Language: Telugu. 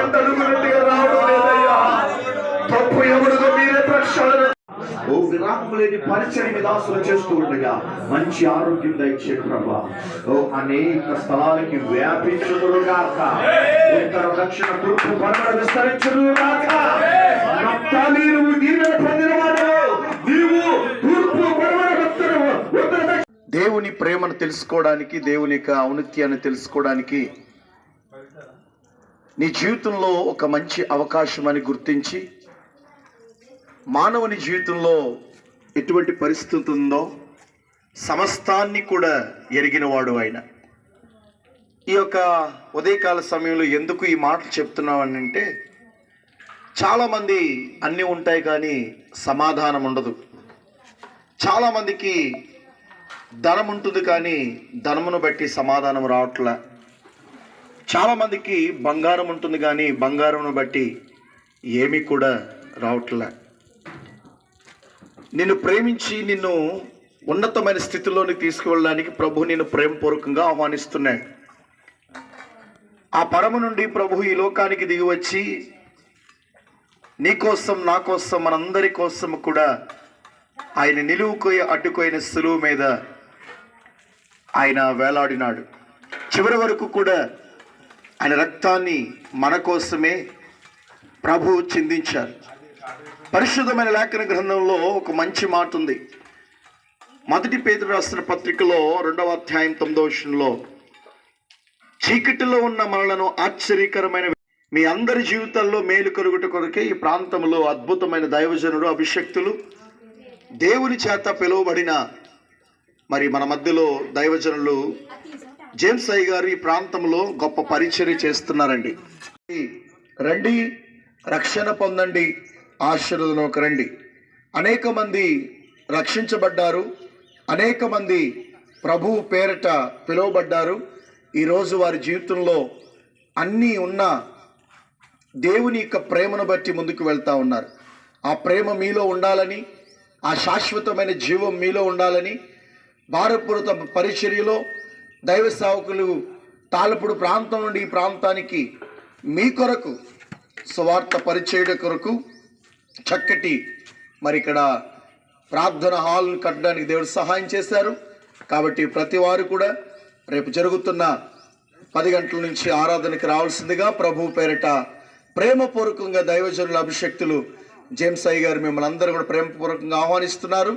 అనుకున్నట్టుగా రావడం లేదయ్యా. తప్పు ఎవరిదో మీరే ప్రక్షాళన. ఓ విరామం లేని పరిచయం మీద ఆశలు చేస్తూ ఉండగా మంచి ఆరోగ్యం దయచేయండి ప్రభా. ఓ అనేక స్థలాలకి వ్యాపించుదురుగాక. ఉత్తర దక్షిణ తూర్పు పడమర విస్తరించుదురుగాక. నప్తాలి నువ్వు దీవెన పొందినవాడవు. నీవు తూర్పు పడమర ఉత్తర దేవుని ప్రేమను తెలుసుకోవడానికి, దేవుని యొక్క ఔన్నత్యాన్ని తెలుసుకోవడానికి నీ జీవితంలో ఒక మంచి అవకాశం అని గుర్తించి, మానవుని జీవితంలో ఎటువంటి పరిస్థితి ఉందో సమస్తాన్ని కూడా ఎరిగినవాడు ఆయన. ఈ యొక్క ఉదయకాల సమయంలో ఎందుకు ఈ మాటలు చెప్తున్నామనంటే, చాలామంది అన్నీ ఉంటాయి కానీ సమాధానం ఉండదు. చాలామందికి ధనం ఉంటుంది కానీ ధనమును బట్టి సమాధానం రావట్లే. చాలామందికి బంగారం ఉంటుంది కానీ బంగారమును బట్టి ఏమీ కూడా రావట్లే. నిన్ను ప్రేమించి నిన్ను ఉన్నతమైన స్థితిలోకి తీసుకువెళ్ళడానికి ప్రభు నిన్ను ప్రేమపూర్వకంగా ఆహ్వానిస్తున్నాడు. ఆ పరమ నుండి ప్రభు ఈ లోకానికి దిగి వచ్చి నీ కోసం, నా కోసం, మనందరి కోసం కూడా ఆయన నిలువుకోయి అడ్డుకోయిన సులువు మీద ఆయన వేలాడినాడు. చివరి వరకు కూడా ఆయన రక్తాన్ని మన కోసమే ప్రభు చిందించారు. పరిశుద్ధమైన లేఖన గ్రంథంలో ఒక మంచి మాట ఉంది. మొదటి పేతురు రాసిన పత్రికలో 2వ అధ్యాయం 9వ వచనంలో, చీకటిలో ఉన్న మనలను ఆశ్చర్యకరమైన మీ అందరి జీవితాల్లో మేలు కలుగుట కొరకే ఈ ప్రాంతంలో అద్భుతమైన దైవజనుడు, అభిషక్తులు, దేవుని చేత పిలువబడిన మరి మన మధ్యలో దైవజనులు జేమ్స్ అయ్య గారు ఈ ప్రాంతంలో గొప్ప పరిచర్య చేస్తున్నారండి. రండి, రక్షణ పొందండి, ఆశీర్వాదంలోకి రండి. అనేక మంది రక్షించబడ్డారు, అనేక మంది ప్రభువు పేరట పిలువబడ్డారు. ఈరోజు వారి జీవితంలో అన్నీ ఉన్న దేవుని యొక్క ప్రేమను బట్టి ముందుకు వెళ్తూ ఉన్నారు. ఆ ప్రేమ మీలో ఉండాలని, ఆ శాశ్వతమైన జీవం మీలో ఉండాలని, భారతపూరిత పరిచర్యలో దైవ సేవకులు తాళపూడు ప్రాంతం నుండి ఈ ప్రాంతానికి మీ కొరకు సువార్త పరిచర్య కొరకు చక్కటి మరి ఇక్కడ ప్రార్థన హాల్ కట్టడానికి దేవుడు సహాయం చేశారు. కాబట్టి ప్రతి వారు కూడా రేపు జరుగుతున్న 10 గంటల నుంచి ఆరాధనకి రావాల్సిందిగా ప్రభు పేరిట ప్రేమపూర్వకంగా దైవజనుల అభిషక్తులు జేమ్స్ అయ్య గారు మిమ్మల్ని అందరూ కూడా ప్రేమపూర్వకంగా ఆహ్వానిస్తున్నారు.